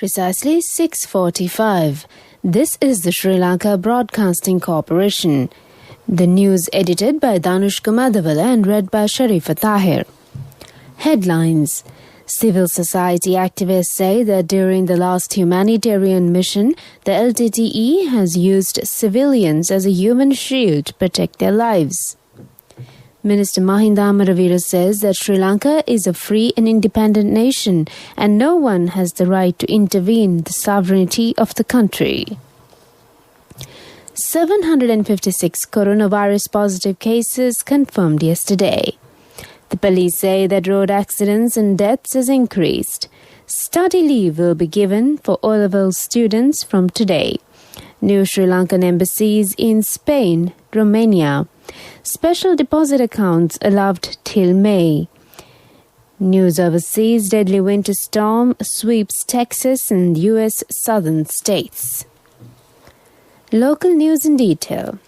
Precisely 6:45. This is the Sri Lanka Broadcasting Corporation. The news edited by Danushka Madhavala and read by Sharifa Tahir. Headlines. Civil society activists say that during the last humanitarian mission, the LTTE has used civilians as a human shield to protect their lives. Minister Mahinda Amaravira says that Sri Lanka is a free and independent nation and no one has the right to intervene in the sovereignty of the country. 756 coronavirus positive cases confirmed yesterday. The police say that road accidents and deaths has increased. Study leave will be given for O-level students from today. New Sri Lankan embassies in Spain, Romania. Special deposit accounts allowed till May. News overseas, deadly winter storm sweeps Texas and U.S. southern states. Local news in detail.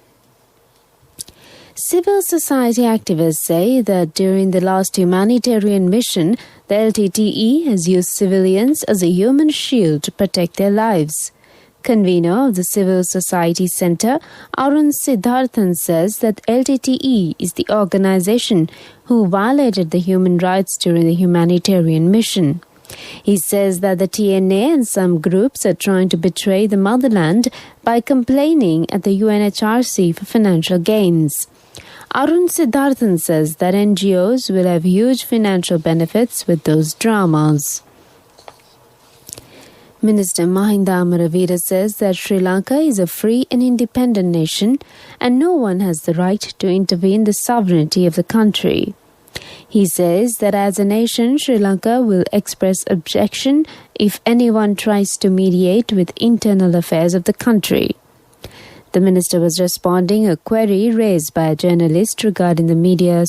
Civil society activists say that during the last humanitarian mission, the LTTE has used civilians as a human shield to protect their lives. Convener of the Civil Society Centre, Arun Siddharthan, says that LTTE is the organisation who violated the human rights during the humanitarian mission. He says that the TNA and some groups are trying to betray the motherland by complaining at the UNHRC for financial gains. Arun Siddharthan says that NGOs will have huge financial benefits with those dramas. Minister Mahinda Amaravira says that Sri Lanka is a free and independent nation and no one has the right to intervene in the sovereignty of the country. He says that as a nation, Sri Lanka will express objection if anyone tries to mediate with internal affairs of the country. The minister was responding a query raised by a journalist regarding the media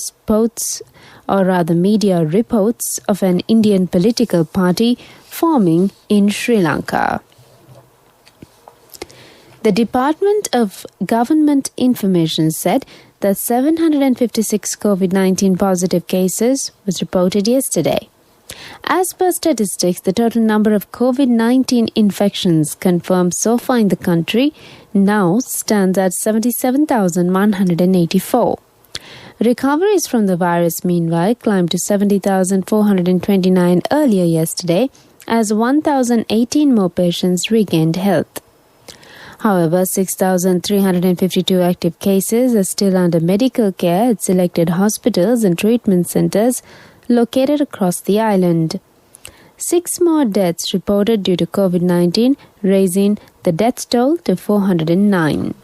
reports of an Indian political party forming in Sri Lanka. The Department of Government Information said that 756 COVID-19 positive cases was reported yesterday. As per statistics, the total number of COVID-19 infections confirmed so far in the country now stands at 77,184. Recoveries from the virus, meanwhile, climbed to 70,429 earlier yesterday, as 1,018 more patients regained health. However, 6,352 active cases are still under medical care at selected hospitals and treatment centres located across the island. 6 more deaths reported due to COVID-19, raising the death toll to 409.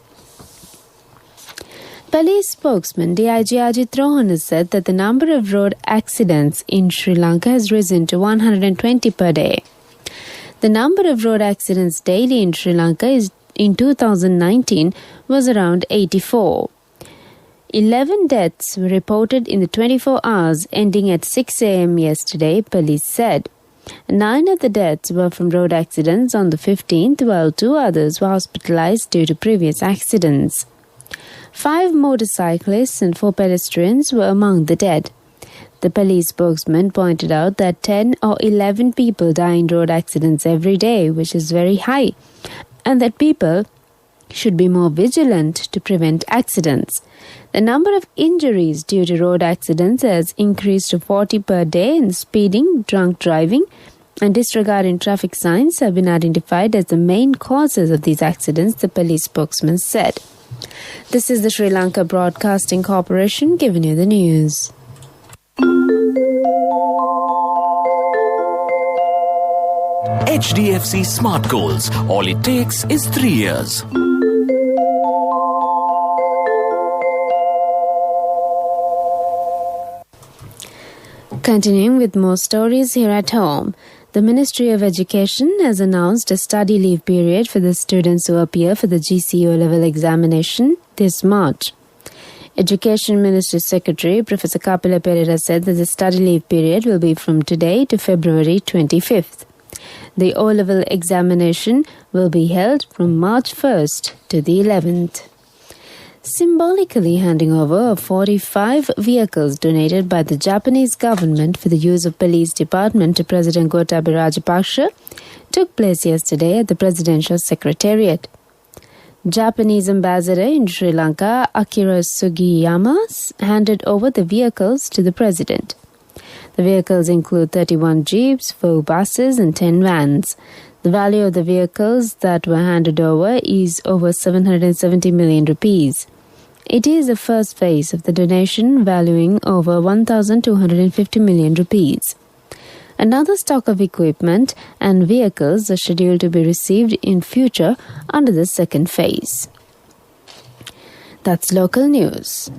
Police spokesman DIG Ajit Rohan has said that the number of road accidents in Sri Lanka has risen to 120 per day. The number of road accidents daily in Sri Lanka in 2019 was around 84. 11 deaths were reported in the 24 hours ending at 6 a.m. yesterday, police said. 9 of the deaths were from road accidents on the 15th, while 2 others were hospitalized due to previous accidents. 5 motorcyclists and 4 pedestrians were among the dead. The police spokesman pointed out that 10 or 11 people die in road accidents every day, which is very high, and that people should be more vigilant to prevent accidents. The number of injuries due to road accidents has increased to 40 per day, and speeding, drunk driving, and disregarding traffic signs have been identified as the main causes of these accidents, the police spokesman said. This is the Sri Lanka Broadcasting Corporation giving you the news. HDFC Smart Goals. All it takes is 3 years. Continuing with more stories here at home. The Ministry of Education has announced a study leave period for the students who appear for the GCE level examination this March. Education Ministry Secretary Professor Kapila Perera said that the study leave period will be from today to February 25th. The O-level examination will be held from March 1st to the 11th. symbolically handing over 45 vehicles donated by the Japanese government for the use of police department to President Gotabaya Rajapaksa took place yesterday at the Presidential Secretariat. Japanese ambassador in Sri Lanka, Akira Sugiyama, handed over the vehicles to the president. The vehicles include 31 jeeps, 4 buses and 10 vans. The value of the vehicles that were handed over is over 770 million rupees. It is the first phase of the donation valuing over 1,250 million rupees. Another stock of equipment and vehicles are scheduled to be received in future under the second phase. That's local news.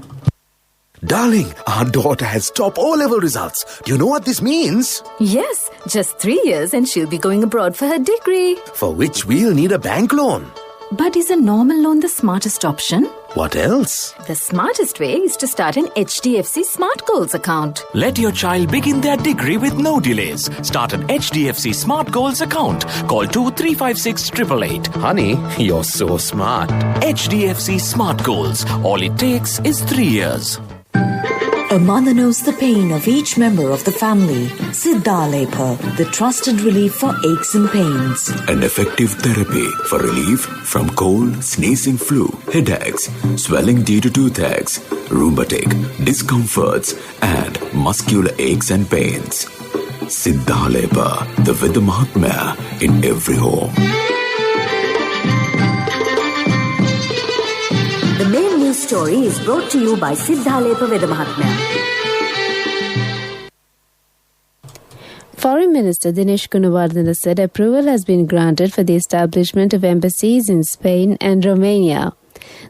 Darling, our daughter has top O-level results. Do you know what this means? Yes, just 3 years and she'll be going abroad for her degree. For which we'll need a bank loan. But is a normal loan the smartest option? What else? The smartest way is to start an HDFC Smart Goals account. Let your child begin their degree with no delays. Start an HDFC Smart Goals account. Call 2356 888. Honey, you're so smart. HDFC Smart Goals. All it takes is 3 years. A mother knows the pain of each member of the family. Siddhalepa, the trusted relief for aches and pains. An effective therapy for relief from cold, sneezing, flu, headaches, swelling due to toothaches, rheumatic, discomforts, and muscular aches and pains. Siddhalepa, the Vidamahatmya in every home. The main news story is brought to you by Siddhalepa Vedamahatmya. Foreign Minister Dinesh Gunawardena said approval has been granted for the establishment of embassies in Spain and Romania.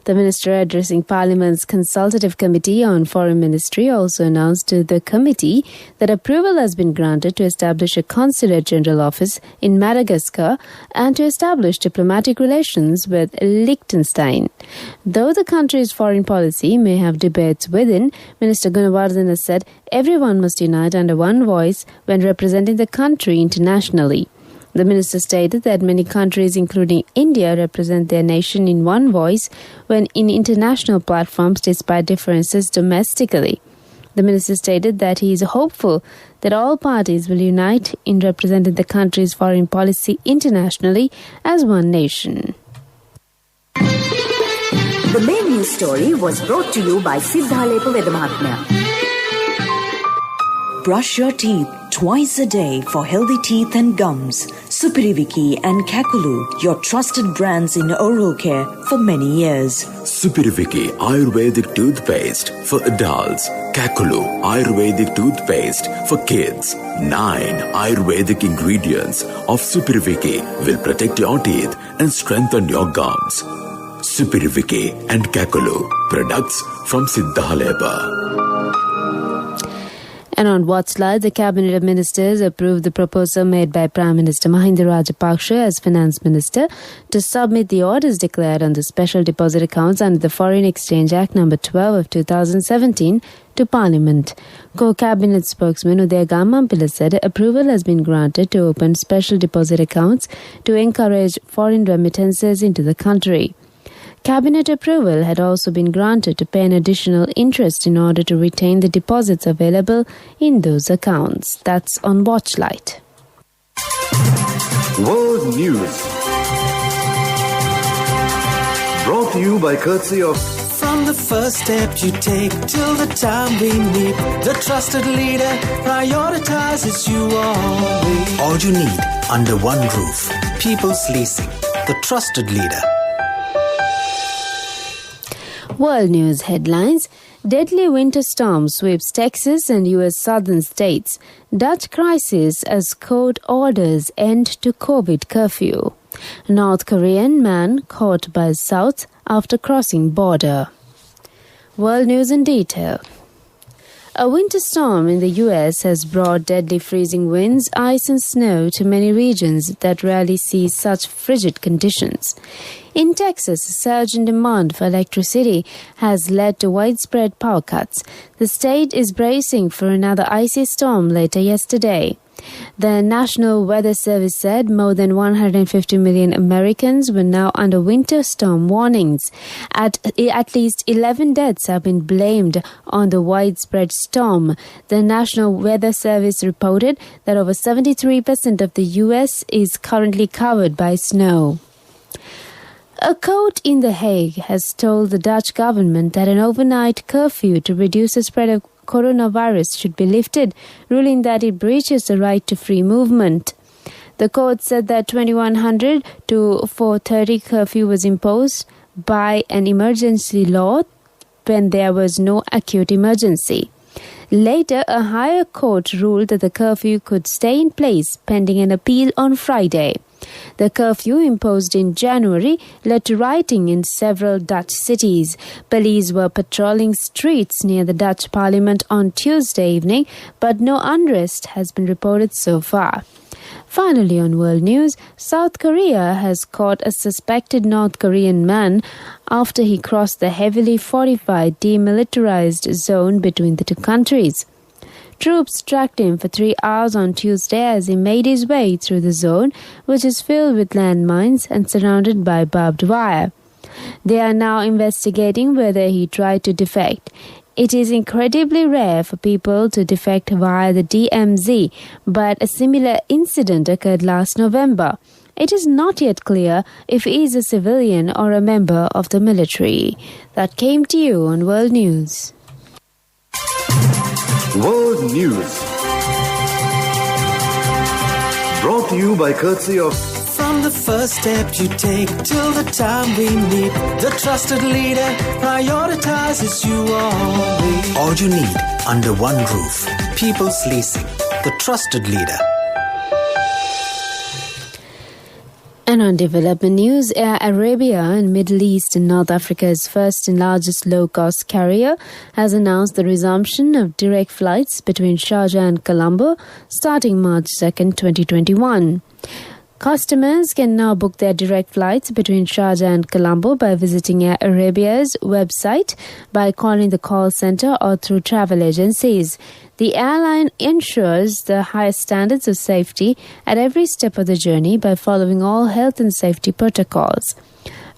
The minister addressing Parliament's Consultative Committee on Foreign Ministry also announced to the committee that approval has been granted to establish a Consulate General Office in Madagascar and to establish diplomatic relations with Liechtenstein. Though the country's foreign policy may have debates within, Minister Gunawardena said everyone must unite under one voice when representing the country internationally. The minister stated that many countries, including India, represent their nation in one voice when in international platforms despite differences domestically. The minister stated that he is hopeful that all parties will unite in representing the country's foreign policy internationally as one nation. The main news story was brought to you by Siddhalepa Vedamahatmya. Brush your teeth twice a day for healthy teeth and gums. Supiriviki and Kakulu, your trusted brands in oral care for many years. Supiriviki Ayurvedic toothpaste for adults. Kakulu Ayurvedic toothpaste for kids. 9 Ayurvedic ingredients of Supiriviki will protect your teeth and strengthen your gums. Supiriviki and Kakulu, products from Siddhalepa. And on What's Live, the Cabinet of Ministers approved the proposal made by Prime Minister Mahinda Rajapaksa as Finance Minister to submit the orders declared on the special deposit accounts under the Foreign Exchange Act No. 12 of 2017 to Parliament. Co-Cabinet spokesman Udaya Gamampila said approval has been granted to open special deposit accounts to encourage foreign remittances into the country. Cabinet approval had also been granted to pay an additional interest in order to retain the deposits available in those accounts. That's on Watchlight. World News. Brought to you by courtesy of... From the first step you take till the time we meet, the trusted leader prioritizes you always. All you need under one roof. People's Leasing, the trusted leader. World News headlines. Deadly winter storm sweeps Texas and U.S. southern states. Dutch crisis as court orders end to COVID curfew. North Korean man caught by South after crossing border. World News in detail. A winter storm in the U.S. has brought deadly freezing winds, ice and snow to many regions that rarely see such frigid conditions. In Texas, a surge in demand for electricity has led to widespread power cuts. The state is bracing for another icy storm later yesterday. The National Weather Service said more than 150 million Americans were now under winter storm warnings. At least 11 deaths have been blamed on the widespread storm. The National Weather Service reported that over 73% of the U.S. is currently covered by snow. A court in The Hague has told the Dutch government that an overnight curfew to reduce the spread of coronavirus should be lifted, ruling that it breaches the right to free movement. The court said that 2100 to 4:30 curfew was imposed by an emergency law when there was no acute emergency. Later, a higher court ruled that the curfew could stay in place pending an appeal on Friday. The curfew imposed in January led to rioting in several Dutch cities. Police were patrolling streets near the Dutch Parliament on Tuesday evening, but no unrest has been reported so far. Finally, on world news, South Korea has caught a suspected North Korean man after he crossed the heavily fortified demilitarized zone between the two countries. Troops tracked him for 3 hours on Tuesday as he made his way through the zone, which is filled with landmines and surrounded by barbed wire. They are now investigating whether he tried to defect. It is incredibly rare for people to defect via the DMZ, but a similar incident occurred last November. It is not yet clear if he is a civilian or a member of the military. That came to you on World News. World News. Brought to you by courtesy of... From the first step you take till the time we meet, the trusted leader prioritizes you always. All you need under one roof. People's Leasing, the trusted leader. And on development news, Air Arabia in Middle East and North Africa's first and largest low-cost carrier has announced the resumption of direct flights between Sharjah and Colombo starting March 2nd, 2021. Customers can now book their direct flights between Sharjah and Colombo by visiting Air Arabia's website, by calling the call center or through travel agencies. The airline ensures the highest standards of safety at every step of the journey by following all health and safety protocols.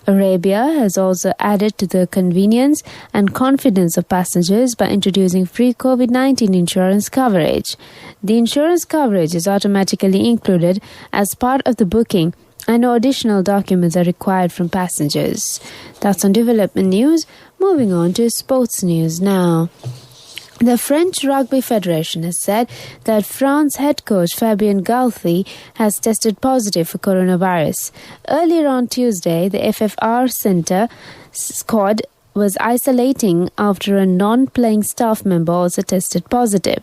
Arabia has also added to the convenience and confidence of passengers by introducing free COVID-19 insurance coverage. The insurance coverage is automatically included as part of the booking, and no additional documents are required from passengers. That's on development news. Moving on to sports news now. The French Rugby Federation has said that France head coach Fabien Galthy has tested positive for coronavirus. Earlier on Tuesday, the FFR Centre squad was isolating after a non-playing staff member also tested positive.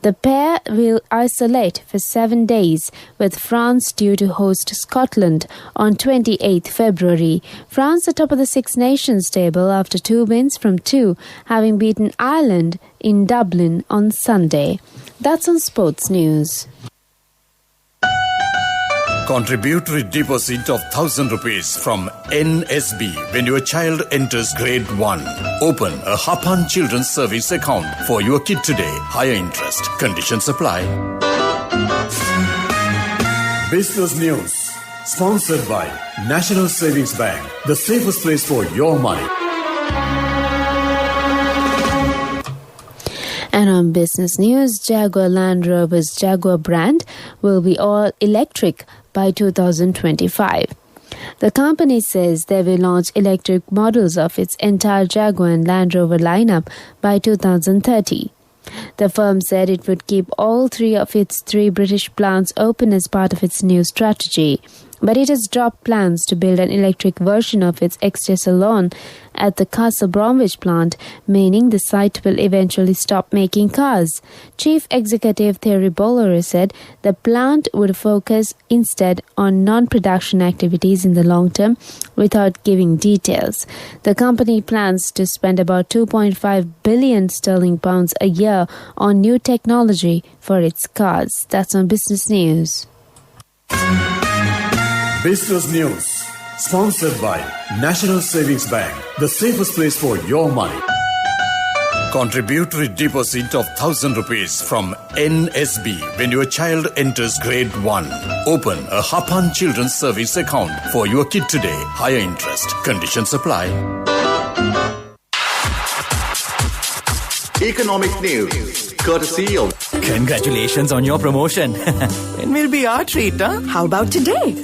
The pair will isolate for 7 days, with France due to host Scotland on 28th February. France atop of the Six Nations table after 2 wins from 2, having beaten Ireland in Dublin on Sunday. That's on sports news. Contributory deposit of 1,000 rupees from NSB when your child enters grade 1. Open a Hapan Children's Service account for your kid today. Higher interest. Conditions apply. Business News. Sponsored by National Savings Bank. The safest place for your money. And on business news, Jaguar Land Rover's Jaguar brand will be all electric by 2025. The company says they will launch electric models of its entire Jaguar and Land Rover lineup by 2030. The firm said it would keep all 3 of its 3 British plants open as part of its new strategy, but it has dropped plans to build an electric version of its XJ Salon at the Castle Bromwich plant, meaning the site will eventually stop making cars. Chief Executive Thierry Bolloré said the plant would focus instead on non-production activities in the long term without giving details. The company plans to spend about 2.5 billion sterling pounds a year on new technology for its cars. That's on Business News. Business News. Sponsored by National Savings Bank. The safest place for your money. Contributory deposit of 1,000 rupees from NSB when your child enters grade 1. Open a Hapan Children's Service account for your kid today. Higher interest. Conditions apply. Economic news, courtesy of... Congratulations on your promotion. It will be our treat, huh? How about today?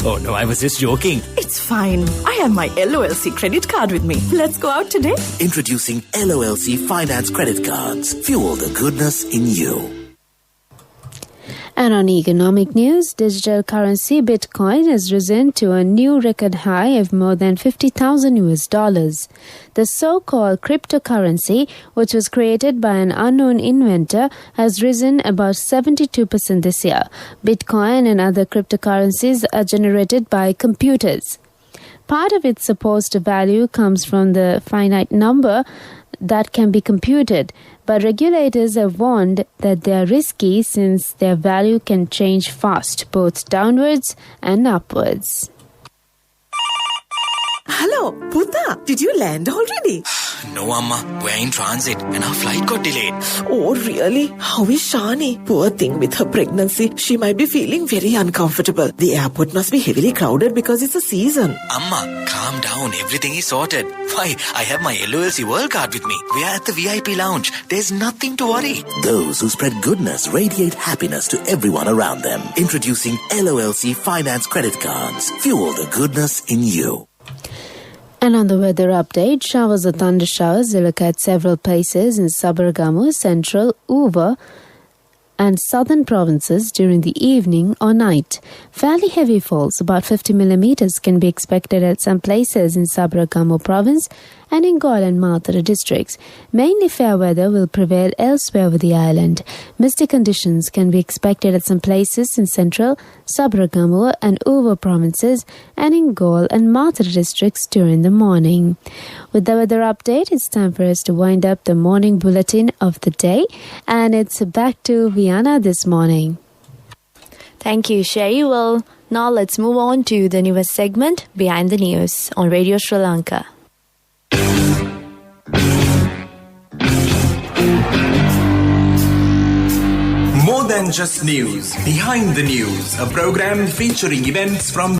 Oh no, I was just joking. It's fine. I have my LOLC credit card with me. Let's go out today. Introducing LOLC Finance Credit Cards. Fuel the goodness in you. And on economic news, digital currency Bitcoin has risen to a new record high of more than $50,000. The so-called cryptocurrency, which was created by an unknown inventor, has risen about 72% this year. Bitcoin and other cryptocurrencies are generated by computers. Part of its supposed value comes from the finite number that can be computed, but regulators have warned that they are risky since their value can change fast, both downwards and upwards. Hello, Puta. Did you land already? No, Amma. We're in transit and our flight got delayed. Oh, really? How is Shani? Poor thing with her pregnancy. She might be feeling very uncomfortable. The airport must be heavily crowded because it's a season. Amma, calm down. Everything is sorted. Why, I have my LOLC World Card with me. We are at the VIP lounge. There's nothing to worry. Those who spread goodness radiate happiness to everyone around them. Introducing LOLC Finance Credit Cards. Fuel the goodness in you. And on the weather update, showers or thunder showers will occur at several places in Sabaragamu, Central, Uva, and southern provinces during the evening or night. Fairly heavy falls, about 50 millimeters, can be expected at some places in Sabaragamu province and in Gaul and Mathura districts. Mainly fair weather will prevail elsewhere over the island. Misty conditions can be expected at some places in Central, Sabaragamu and Uva provinces and in Gaul and Mathura districts during the morning. With the weather update, it's time for us to wind up the morning bulletin of the day, and it's back to Viana this morning. Thank you, Sherry. Well, now let's move on to the newest segment, Behind the News, on Radio Sri Lanka. More than just news, Behind the News, a program featuring events from